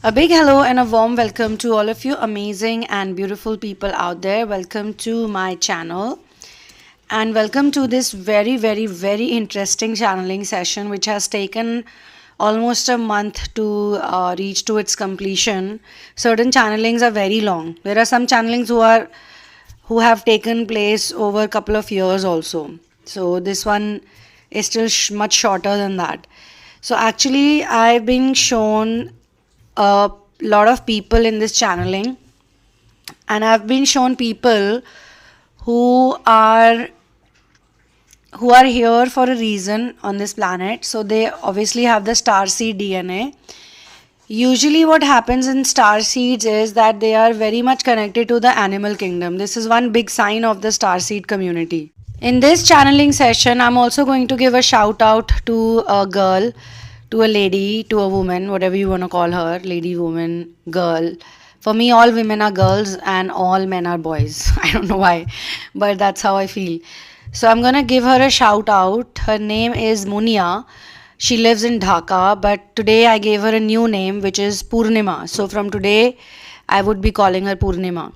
A big hello and a warm welcome to all of you amazing and beautiful people out there. Welcome to my channel and welcome to this very interesting channeling session which has taken almost a month to reach to its completion. Certain channelings are very long. There are some channelings who have taken place over a couple of years also. So this one is still much shorter than that. So actually I've been shown a lot of people in this channeling, and I've been shown people who are here for a reason on this planet. So they obviously have the starseed DNA. Usually what happens in starseeds is that they are very much connected to the animal kingdom. This is one big sign of the starseed community. In this channeling session, I'm also going to give a shout out to a girl, to a lady, to a woman, whatever you want to call her, lady, woman, girl. For me, all women are girls and all men are boys. I don't know why, but that's how I feel. So I'm going to give her a shout out. Her name is Munia. She lives in Dhaka, but today I gave her a new name, which is Purnima. So from today, I would be calling her Purnima.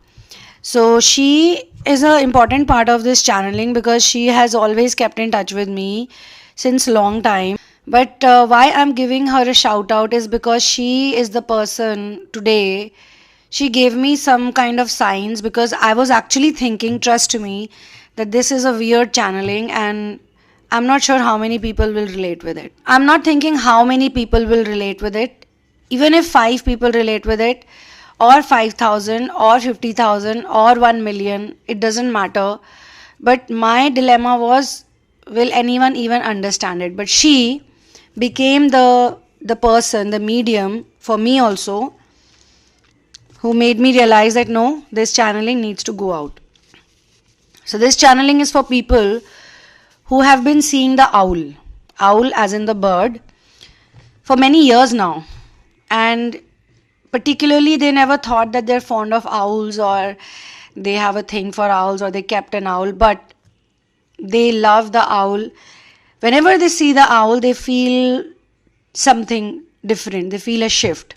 So she is an important part of this channeling because she has always kept in touch with me since long time. But why I'm giving her a shout out is because she is the person today. She gave me some kind of signs because I was actually thinking, trust me, that this is a weird channeling and I'm not sure how many people will relate with it. I'm not thinking how many people will relate with it. Even if 5 people relate with it, or 5,000, or 50,000, or 1 million, it doesn't matter. But my dilemma was, will anyone even understand it? But she became the person, the medium for me also, who made me realize that no, this channeling needs to go out. So this channeling is for people who have been seeing the owl as in the bird, for many years now. And particularly they never thought that they're fond of owls or they have a thing for owls or they kept an owl, but they love the owl. Whenever they see the owl, they feel something different. They feel a shift.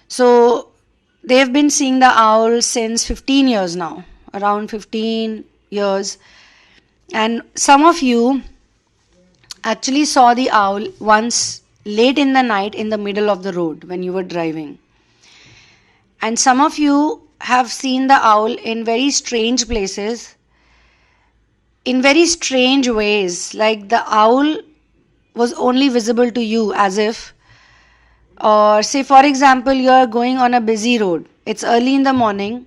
So they've been seeing the owl since 15 years now, around 15 years. And some of you actually saw the owl once late in the night in the middle of the road when you were driving. And some of you have seen the owl in very strange places, in very strange ways, like the owl was only visible to you as if, or say for example, you are going on a busy road. It's early in the morning,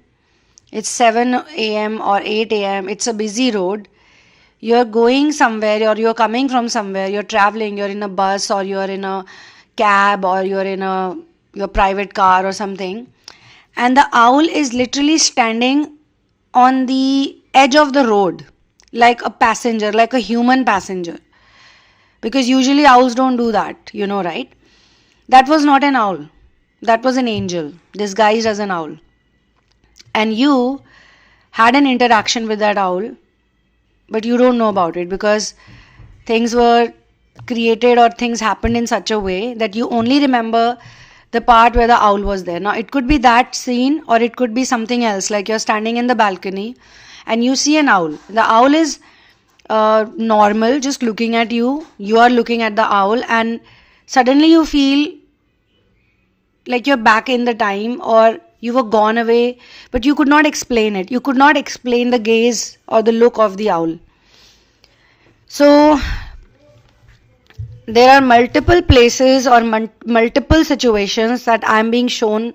it's 7 a.m. or 8 a.m. It's a busy road. You're going somewhere or you're coming from somewhere, you're traveling, you're in a bus or you're in a cab or you're in your private car or something. And the owl is literally standing on the edge of the road, like a passenger, like a human passenger. Because usually owls don't do that, you know, right? That was not an owl. That was an angel, disguised as an owl. And you had an interaction with that owl, but you don't know about it because things were created or things happened in such a way that you only remember the part where the owl was there. Now, it could be that scene or it could be something else, like you're standing in the balcony and you see an owl. The owl is normal, just looking at you. You are looking at the owl and suddenly you feel like you're back in the time or you were gone away, but you could not explain it. You could not explain the gaze or the look of the owl. So there are multiple places or multiple situations that I'm being shown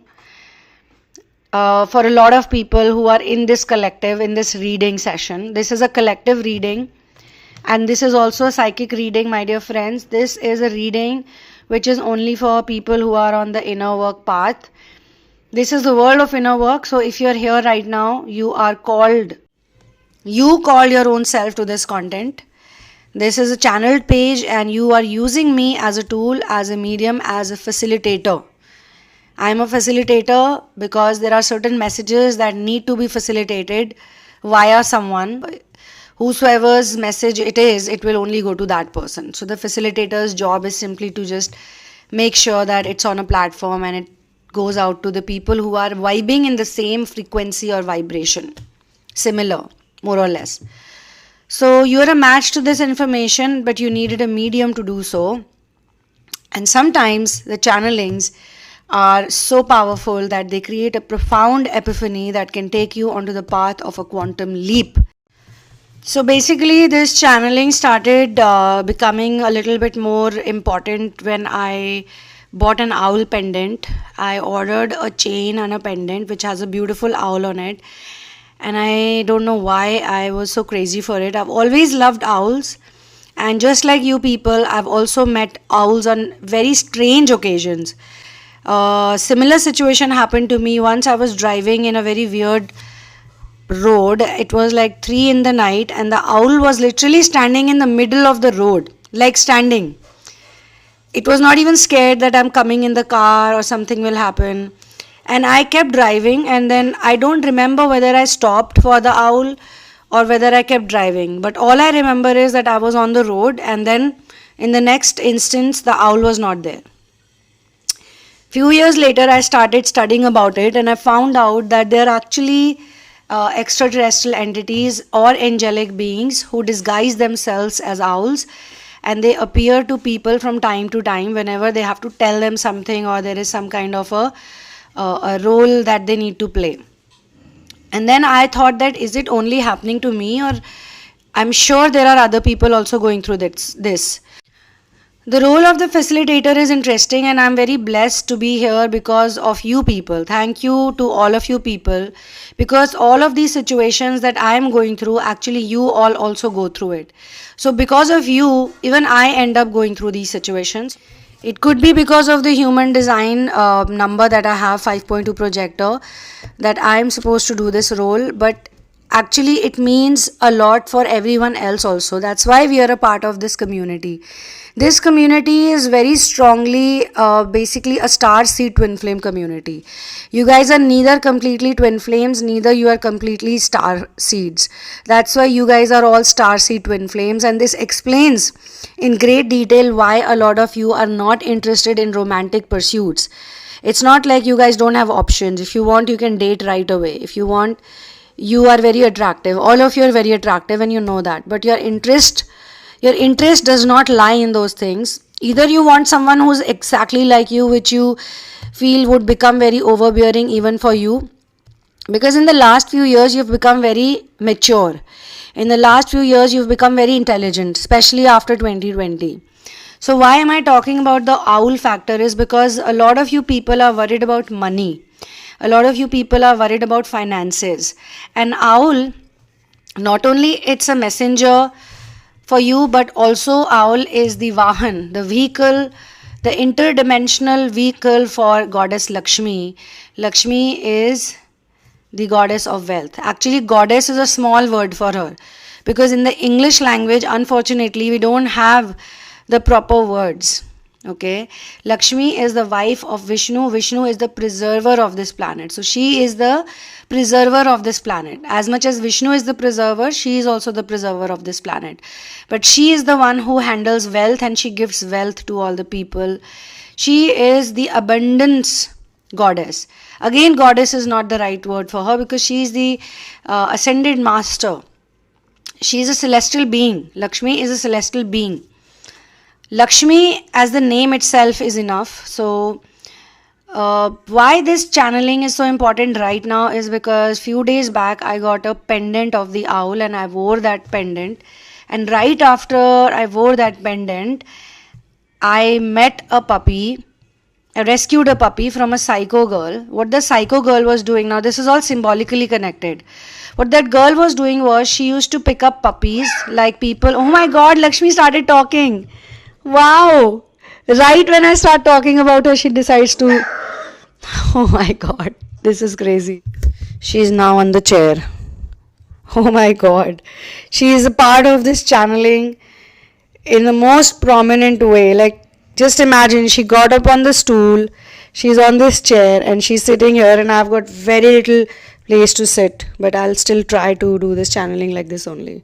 for a lot of people who are in this collective, in this reading session. This is a collective reading and this is also a psychic reading, my dear friends. This is a reading which is only for people who are on the inner work path. This is the world of inner work. So if you're here right now, you call your own self to this content. This is a channeled page and you are using me as a tool, as a medium, as a facilitator. I'm a facilitator because there are certain messages that need to be facilitated via someone. Whosoever's message it is, it will only go to that person. So the facilitator's job is simply to just make sure that it's on a platform and it goes out to the people who are vibing in the same frequency or vibration, similar, more or less. So you're a match to this information, but you needed a medium to do so. And sometimes the channelings are so powerful that they create a profound epiphany that can take you onto the path of a quantum leap. So basically, this channeling started becoming a little bit more important when I bought an owl pendant. I ordered a chain and a pendant which has a beautiful owl on it, and I don't know why I was so crazy for it. I've always loved owls, and just like you people, I've also met owls on very strange occasions. Similar situation happened to me once. I was driving in a very weird road. It was like 3 in the night, and the owl was literally standing in the middle of the road, like standing. It was not even scared that I'm coming in the car or something will happen. And I kept driving, and then I don't remember whether I stopped for the owl or whether I kept driving. But all I remember is that I was on the road, and then in the next instance, the owl was not there. Few years later, I started studying about it, and I found out that there are actually extraterrestrial entities or angelic beings who disguise themselves as owls, and they appear to people from time to time whenever they have to tell them something or there is some kind of a role that they need to play. And then I thought that is it only happening to me, or I'm sure there are other people also going through this. The role of the facilitator is interesting, and I'm very blessed to be here because of you people. Thank you to all of you people, because all of these situations that I am going through, actually you all also go through it. So because of you, even I end up going through these situations. It could be because of the human design number that I have, 5.2 projector, that I am supposed to do this role, but actually it means a lot for everyone else also. That's why we are a part of this community. This community is very strongly basically a Starseed twin flame community. You guys are neither completely twin flames, neither you are completely star seeds. That's why you guys are all Starseed twin flames, and this explains in great detail why a lot of you are not interested in romantic pursuits. It's not like you guys don't have options. If you want, you can date right away. If you want, you are very attractive. All of you are very attractive, and you know that. But your interest does not lie in those things. Either you want someone who's exactly like you, which you feel would become very overbearing even for you. Because in the last few years, you've become very mature. In the last few years, you've become very intelligent, especially after 2020. So why am I talking about the owl factor is because a lot of you people are worried about money. A lot of you people are worried about finances. And owl, not only it's a messenger for you, but also owl is the vahan, the vehicle, the interdimensional vehicle for goddess Lakshmi. Lakshmi is the goddess of wealth. Actually, goddess is a small word for her, because in the English language, unfortunately, we don't have the proper words. Okay, Lakshmi is the wife of Vishnu. Vishnu is the preserver of this planet. So she is the preserver of this planet. As much as Vishnu is the preserver, she is also the preserver of this planet. But she is the one who handles wealth, and she gives wealth to all the people. She is the abundance goddess. Again, goddess is not the right word for her, because she is the ascended master. She is a celestial being. Lakshmi is a celestial being. Lakshmi, as the name itself, is enough. So why this channeling is so important right now is because few days back I got a pendant of the owl, and I wore that pendant. And right after I wore that pendant, I met a puppy. I rescued a puppy from a psycho girl. What the psycho girl was doing, now this is all symbolically connected. What that girl was doing was she used to pick up puppies like people. Oh my God, Lakshmi started talking. Wow. Right when I start talking about her, she decides to... Oh my God, this is crazy. She is now on the chair. Oh my God. She is a part of this channeling in the most prominent way. Like, just imagine, she got up on the stool, she's on this chair, and she's sitting here, and I've got very little place to sit. But I'll still try to do this channeling like this only.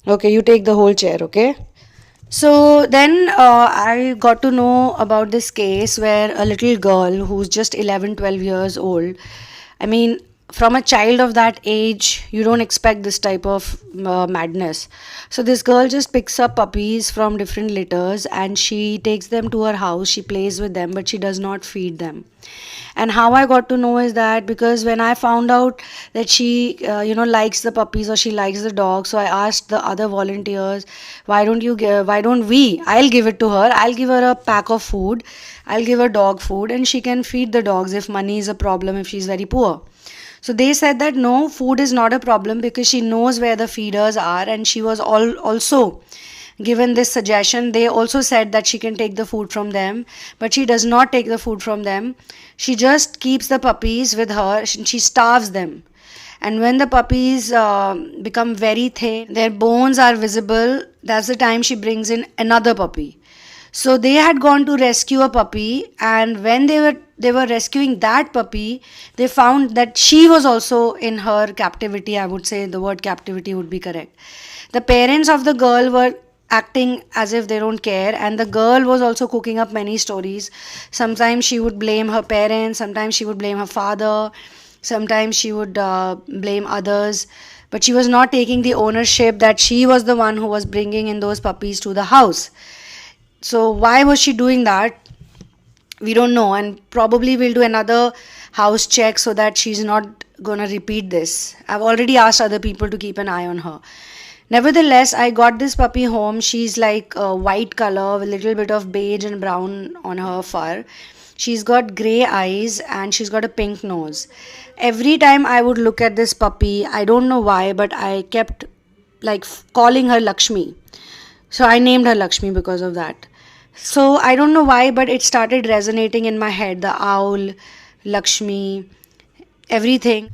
Okay, you take the whole chair, okay? So then I got to know about this case where a little girl who's just 11, 12 years old, I mean, from a child of that age, you don't expect this type of madness. So this girl just picks up puppies from different litters and she takes them to her house. She plays with them, but she does not feed them. And how I got to know is that because when I found out that she likes the puppies or she likes the dogs, so I asked the other volunteers, why don't we, I'll give it to her, I'll give her a pack of food, I'll give her dog food and she can feed the dogs if money is a problem, if she's very poor. So they said that no, food is not a problem because she knows where the feeders are, and she was also given this suggestion. They also said that she can take the food from them, but she does not take the food from them. She just keeps the puppies with her. She starves them. And when the puppies become very thin, their bones are visible, that's the time she brings in another puppy. So they had gone to rescue a puppy, and when they were rescuing that puppy, they found that she was also in her captivity. I would say the word captivity would be correct. The parents of the girl were acting as if they don't care, and the girl was also cooking up many stories. Sometimes she would blame her parents, sometimes she would blame her father, sometimes she would blame others, but she was not taking the ownership that she was the one who was bringing in those puppies to the house. So why was she doing that? We don't know, and probably we'll do another house check so that she's not gonna repeat this. I've already asked other people to keep an eye on her. Nevertheless, I got this puppy home. She's like a white color with a little bit of beige and brown on her fur. She's got grey eyes and she's got a pink nose. Every time I would look at this puppy, I don't know why, but I kept like calling her Lakshmi. So I named her Lakshmi because of that. So I don't know why, but it started resonating in my head. The owl, Lakshmi, everything.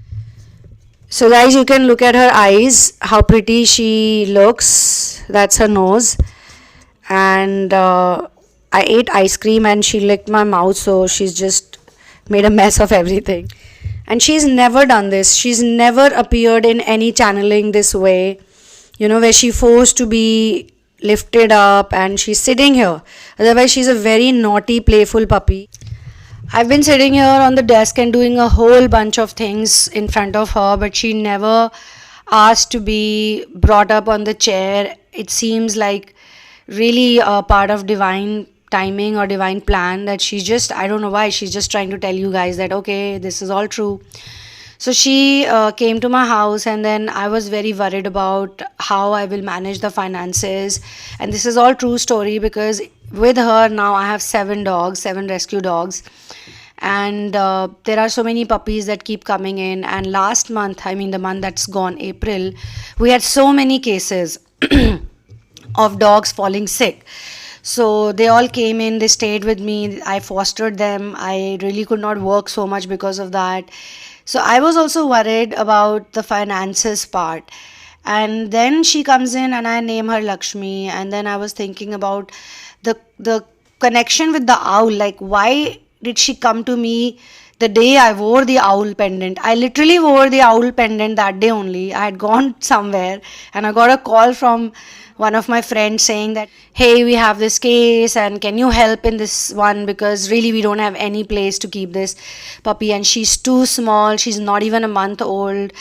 So guys, you can look at her eyes, how pretty she looks. That's her nose. And I ate ice cream and she licked my mouth, so she's just made a mess of everything. And she's never done this. She's never appeared in any channeling this way, where she forced to be lifted up and she's sitting here. Otherwise, she's a very naughty, playful puppy. I've been sitting here on the desk and doing a whole bunch of things in front of her, but she never asked to be brought up on the chair. It seems like really a part of divine timing or divine plan that she's just, I don't know why, she's just trying to tell you guys that, okay, this is all true. So she came to my house, and then I was very worried about how I will manage the finances. And this is all true story because with her now I have 7 dogs, 7 rescue dogs. And there are so many puppies that keep coming in. And last month, I mean the month that's gone, April, we had so many cases of dogs falling sick. So they all came in, they stayed with me, I fostered them. I really could not work so much because of that. So I was also worried about the finances part. And then she comes in and I name her Lakshmi. And then I was thinking about the connection with the owl. Like, why did she come to me the day I wore the owl pendant? I literally wore the owl pendant that day only. I had gone somewhere and I got a call from one of my friends saying that, hey, we have this case and can you help in this one, because really we don't have any place to keep this puppy and she's too small, she's not even a month old,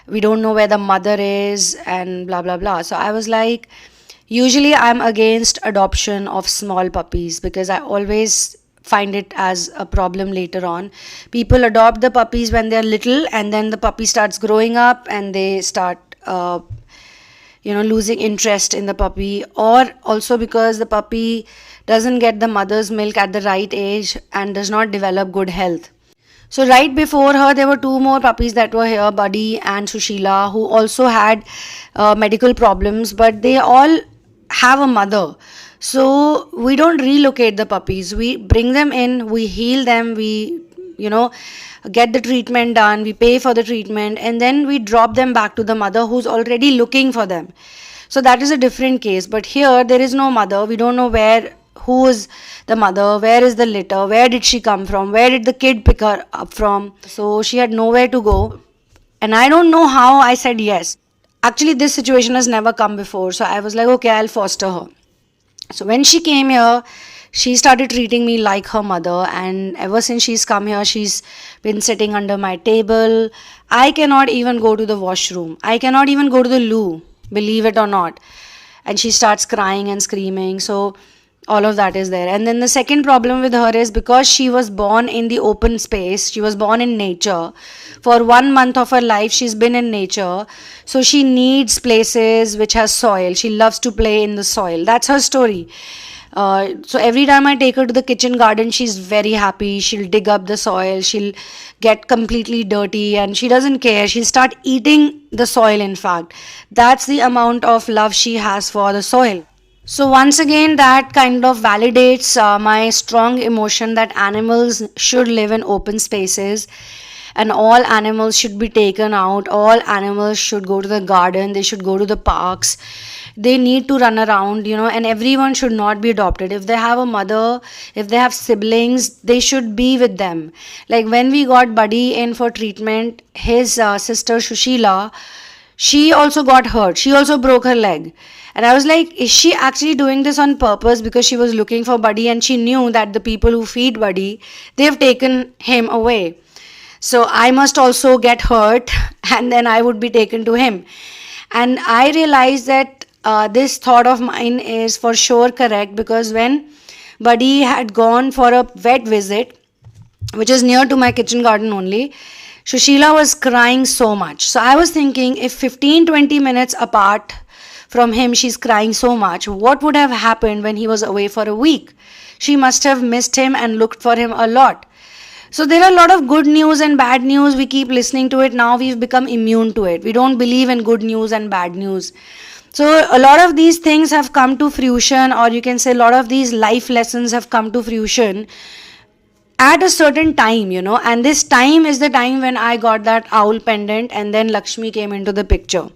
we don't know where the mother is, and blah blah blah. So I was like, usually I'm against adoption of small puppies because I always find it as a problem later on. People adopt the puppies when they're little and then the puppy starts growing up and they start losing interest in the puppy, or also because the puppy doesn't get the mother's milk at the right age and does not develop good health. So right before her, there were 2 more puppies that were here, Buddy and Sushila, who also had medical problems, but they all have a mother. So we don't relocate the puppies. We bring them in, we heal them, we get the treatment done, we pay for the treatment, and then we drop them back to the mother who's already looking for them. So that is a different case. But here there is no mother. We don't know who is the mother, where is the litter, where did she come from, where did the kid pick her up from. So she had nowhere to go, and I don't know how I said yes. Actually, this situation has never come before, so I was like, okay, I'll foster her. So when she came here, she started treating me like her mother, and ever since she's come here, she's been sitting under my table. I cannot even go to the washroom. I cannot even go to the loo, believe it or not. And she starts crying and screaming. So all of that is there. And then the second problem with her is, because she was born in the open space, she was born in nature. For 1 month of her life, she's been in nature. So she needs places which has soil. She loves to play in the soil. That's her story. So every time I take her to the kitchen garden, she's very happy. She'll dig up the soil. She'll get completely dirty and she doesn't care. She'll start eating the soil, in fact. That's the amount of love she has for the soil. So once again, that kind of validates my strong emotion that animals should live in open spaces, and all animals should be taken out. All animals should go to the garden. They should go to the parks. They need to run around, and everyone should not be adopted. If they have a mother, if they have siblings, they should be with them. Like when we got Buddy in for treatment, his sister Shushila, she also got hurt. She also broke her leg. And I was like, is she actually doing this on purpose? Because she was looking for Buddy and she knew that the people who feed Buddy, they've taken him away. So I must also get hurt and then I would be taken to him. And I realized that this thought of mine is for sure correct, because when Buddy had gone for a vet visit, which is near to my kitchen garden only, Shushila was crying so much. So I was thinking, if 15-20 minutes apart from him she's crying so much, what would have happened when he was away for a week? She must have missed him and looked for him a lot. So there are a lot of good news and bad news. We keep listening to it. Now we've become immune to it. We don't believe in good news and bad news. So a lot of these things have come to fruition, or you can say a lot of these life lessons have come to fruition at a certain time, and this time is the time when I got that owl pendant, and then Lakshmi came into the picture.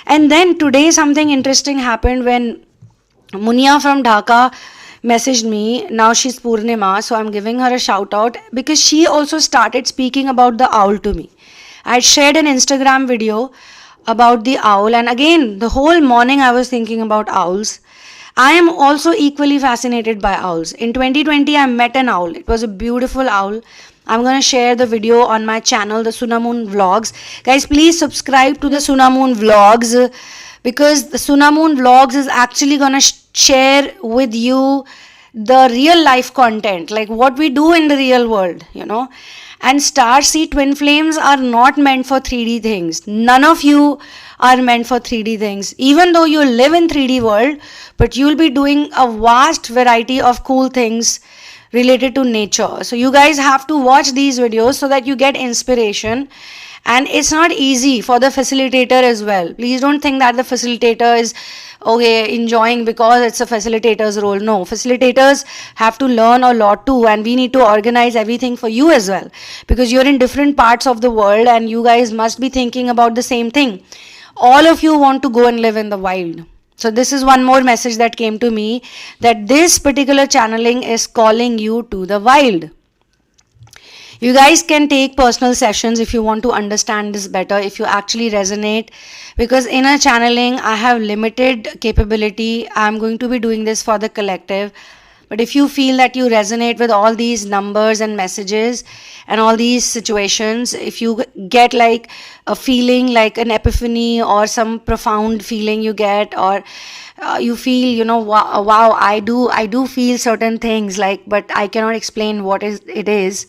And then today something interesting happened when Munia from Dhaka messaged me. Now she's Purnima, so I'm giving her a shout out, because she also started speaking about the owl to me. I had shared an Instagram video about the owl, and again the whole morning I was thinking about owls. I am also equally fascinated by owls. In 2020 I met an owl. It was a beautiful owl. I'm going to share the video on my channel, the Sunamoon Vlogs. Guys, please subscribe to the Sunamoon Vlogs, because the Sunamoon Vlogs is actually going to share with you the real life content, like what we do in the real world, And Starseed twin flames are not meant for 3D things. None of you are meant for 3D things. Even though you live in 3D world, but you'll be doing a vast variety of cool things related to nature. So you guys have to watch these videos so that you get inspiration. And it's not easy for the facilitator as well. Please don't think that the facilitator is enjoying because it's a facilitator's role. No, facilitators have to learn a lot too, and we need to organize everything for you as well, because you're in different parts of the world and you guys must be thinking about the same thing. All of you want to go and live in the wild. So this is one more message that came to me, that this particular channeling is calling you to the wild. You guys can take personal sessions if you want to understand this better, if you actually resonate, because in a channeling I have limited capability. I'm going to be doing this for the collective. But if you feel that you resonate with all these numbers and messages and all these situations, if you get like a feeling like an epiphany or some profound feeling you get, or you feel, wow, I do feel certain things, but I cannot explain what it is.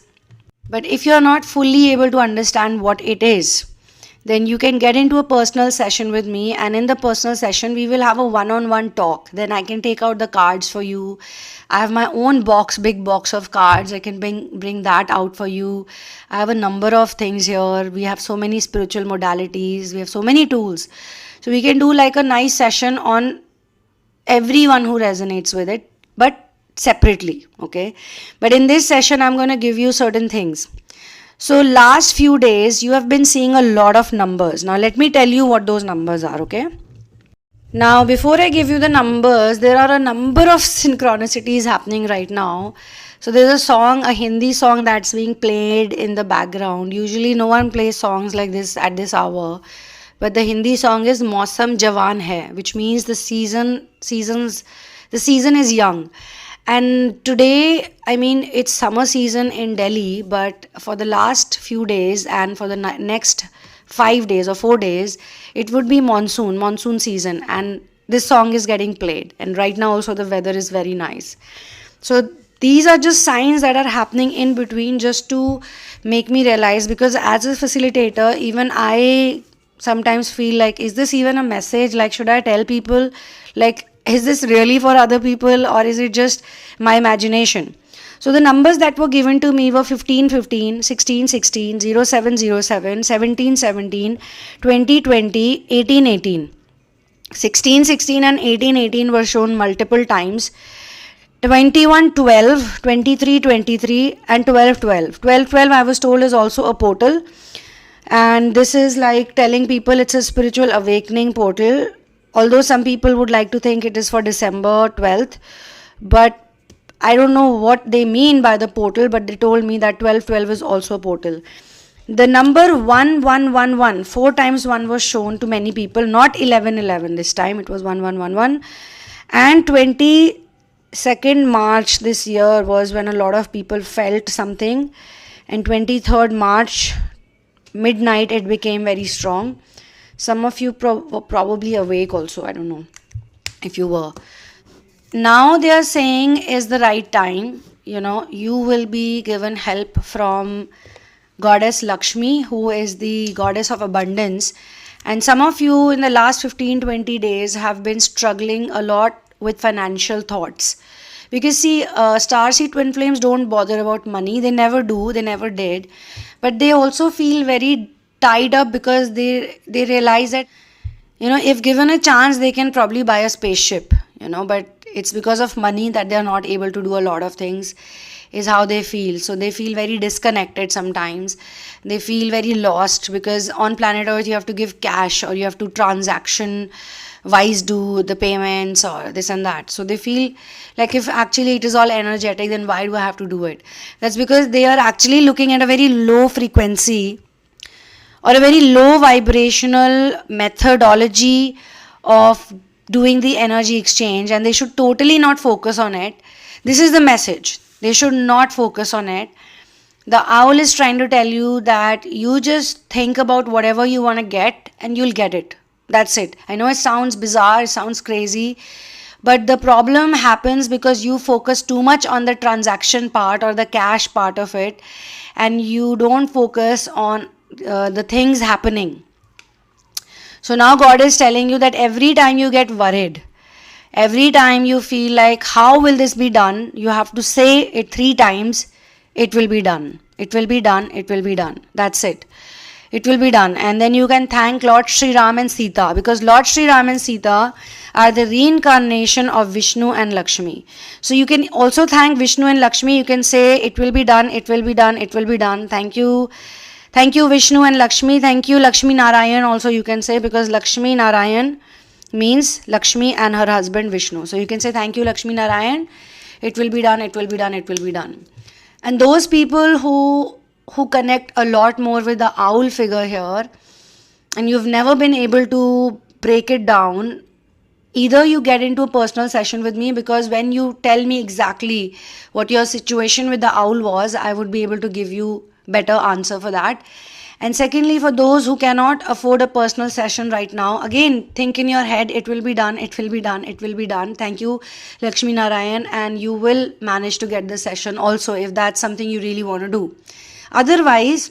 But if you're not fully able to understand what it is, then you can get into a personal session with me, and in the personal session we will have a one-on-one talk. Then I can take out the cards for you. I have my own big box of cards. I can bring that out for you. I have a number of things here. We have so many spiritual modalities. We have so many tools. So we can do like a nice session on everyone who resonates with it, but separately, okay? But in this session I'm going to give you certain things. So last few days you have been seeing a lot of numbers. Now let me tell you what those numbers are, okay? Now before I give you the numbers, there are a number of synchronicities happening right now. So there's a song, a Hindi song that's being played in the background. Usually no one plays songs like this at this hour, but the Hindi song is Mausam Jawan Hai, which means the seasons The season is young. And today, I mean, it's summer season in Delhi, but for the last few days and for the next 5 days or 4 days, it would be monsoon season. And this song is getting played. And right now, also, the weather is very nice. So, these are just signs that are happening in between just to make me realize, because as a facilitator, even I sometimes feel like, is this even a message? Like, should I tell people? Like, is this really for other people, or is it just my imagination? So the numbers that were given to me were 15 15, 16 16, 07 07, 17 17, 20 20, 18 18. 16 16 and 18 18 were shown multiple times. 21 12, 23 23, and 12 12. 12 12 I was told is also a portal, and this is like telling people it's a spiritual awakening portal, although some people would like to think it is for December 12th, but I don't know what they mean by the portal, but they told me that 12 12 is also a portal. The number 1111, 4 times 1 was shown to many people, not 11 11 this time, it was 1111. And 22nd March this year was when a lot of people felt something, and 23rd March midnight it became very strong. Some of you were probably awake also, I don't know if you were. Now they are saying is the right time, you will be given help from goddess Lakshmi, who is the goddess of abundance. And some of you in the last 15-20 days have been struggling a lot with financial thoughts, because see, Starseed twin flames don't bother about money. They never do, they never did, but they also feel very tied up, because they realize that if given a chance they can probably buy a spaceship, but it's because of money that they are not able to do a lot of things, is how they feel. So they feel very disconnected sometimes. They feel very lost, because on planet Earth you have to give cash, or you have to transaction wise do the payments or this and that. So they feel like if actually it is all energetic, then why do I have to do it? That's because they are actually looking at a very low frequency or a very low vibrational methodology of doing the energy exchange, and they should totally not focus on it. This is the message. They should not focus on it. The owl is trying to tell you that you just think about whatever you want to get and you'll get it. That's it. I know it sounds bizarre, it sounds crazy, but the problem happens because you focus too much on the transaction part or the cash part of it, and you don't focus on the things happening. So now God is telling you that every time you get worried, every time you feel like how will this be done, you have to say it 3 times. It will be done. It will be done. It will be done. That's it. It will be done. And then you can thank Lord Sri Ram and Sita, because Lord Sri Ram and Sita are the reincarnation of Vishnu and Lakshmi. So you can also thank Vishnu and Lakshmi. You can say it will be done. It will be done. It will be done. Thank you. Thank you Vishnu and Lakshmi. Thank you Lakshmi Narayan also you can say, because Lakshmi Narayan means Lakshmi and her husband Vishnu. So you can say thank you Lakshmi Narayan. It will be done. It will be done. It will be done. And those people who connect a lot more with the owl figure here, and you've never been able to break it down, either you get into a personal session with me, because when you tell me exactly what your situation with the owl was, I would be able to give you better answer for that. And secondly, for those who cannot afford a personal session right now, again, think in your head, it will be done, it will be done, it will be done. Thank you, Lakshmi Narayan, and you will manage to get the session also if that's something you really want to do. Otherwise,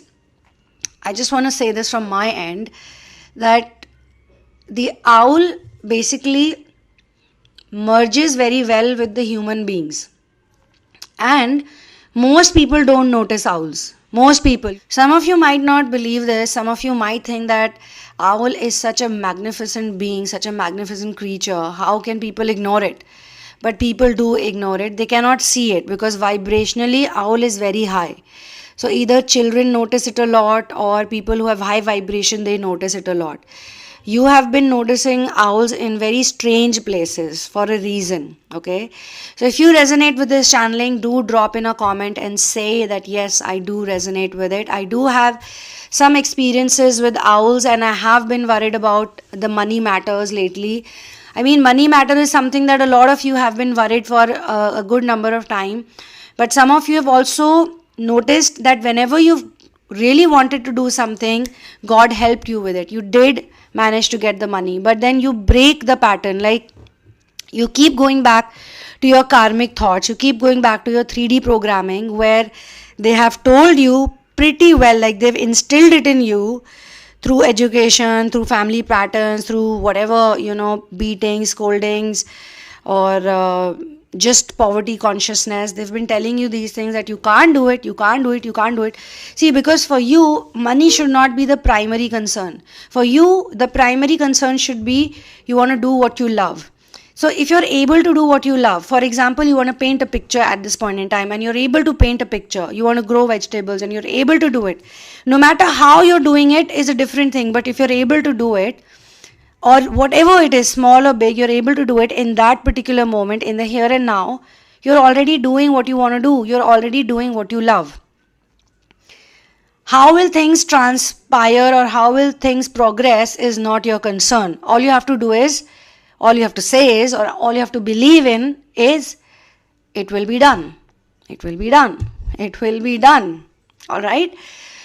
I just want to say this from my end, that the owl basically merges very well with the human beings. And most people don't notice owls. Most people. Some of you might not believe this. Some of you might think that owl is such a magnificent being, such a magnificent creature. How can people ignore it? But people do ignore it. They cannot see it because vibrationally owl is very high. So either children notice it a lot, or people who have high vibration, they notice it a lot. You have been noticing owls in very strange places for a reason, okay? So if you resonate with this channeling, do drop in a comment and say that yes, I do resonate with it. I do have some experiences with owls, and I have been worried about the money matters lately. I mean, money matter is something that a lot of you have been worried for a good number of time. But some of you have also noticed that whenever you've really wanted to do something, God helped you with it. You did manage to get the money, but then you break the pattern. Like, you keep going back to your karmic thoughts, you keep going back to your 3D programming, where they have told you pretty well, like they've instilled it in you through education, through family patterns, through whatever, beatings, scoldings, or just poverty consciousness. They've been telling you these things, that you can't do it, you can't do it, you can't do it. See, because for you, money should not be the primary concern. For you, the primary concern should be you want to do what you love. So if you're able to do what you love, for example, you want to paint a picture at this point in time, and you're able to paint a picture, you want to grow vegetables and you're able to do it. No matter how you're doing it is a different thing, but if you're able to do it, or whatever it is, small or big, you're able to do it in that particular moment, in the here and now, you're already doing what you want to do. You're already doing what you love. How will things transpire or how will things progress is not your concern. All you have to do is, all you have to say is, or all you have to believe in is, it will be done. It will be done. It will be done. Alright?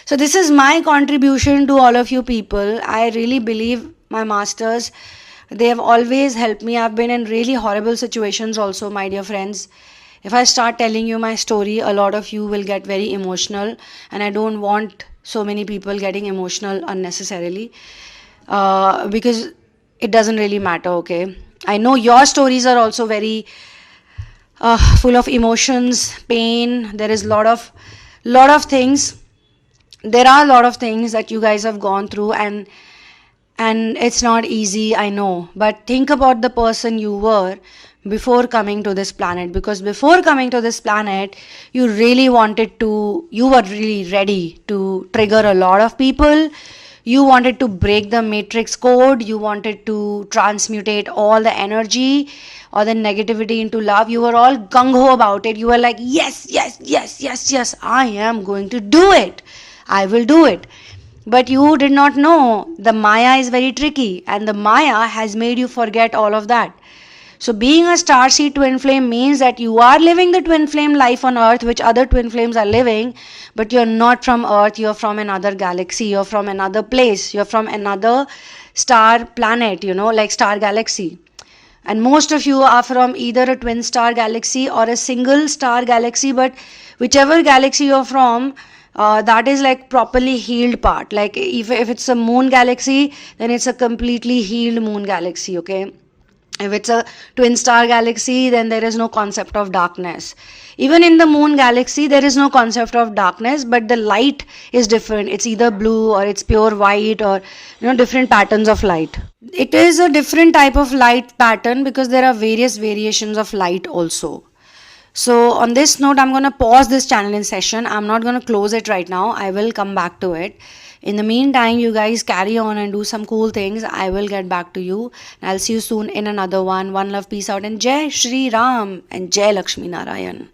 So this is my contribution to all of you people. I really believe my masters, they have always helped me. I've been in really horrible situations also, my dear friends. If I start telling you my story, a lot of you will get very emotional, and I don't want so many people getting emotional unnecessarily, because it doesn't really matter, okay? I know your stories are also very full of emotions, pain. There is lot of things. There are a lot of things that you guys have gone through, and it's not easy, I know. But think about the person you were before coming to this planet, because before coming to this planet, you were really ready to trigger a lot of people. You wanted to break the matrix code. You wanted to transmutate all the energy or the negativity into love. You were all gung-ho about it. You were like, yes, yes, yes, yes, yes, I am going to do it. I will do it. But you did not know the Maya is very tricky, and the Maya has made you forget all of that. So being a starseed twin flame means that you are living the twin flame life on earth, which other twin flames are living, but you're not from earth, you're from another galaxy, you're from another place, you're from another star planet, like star galaxy. And most of you are from either a twin star galaxy or a single star galaxy, but whichever galaxy you're from, that is like properly healed part. Like if it's a moon galaxy, then it's a completely healed moon galaxy, okay? If it's a twin star galaxy, then there is no concept of darkness. Even in the moon galaxy, there is no concept of darkness, but the light is different. It's either blue or it's pure white, or different patterns of light. It is a different type of light pattern because there are various variations of light also. So on this note, I'm going to pause this channeling session. I'm not going to close it right now. I will come back to it. In the meantime, you guys carry on and do some cool things. I will get back to you. I'll see you soon in another one. One love, peace out, and Jai Shri Ram and Jai Lakshmi Narayan.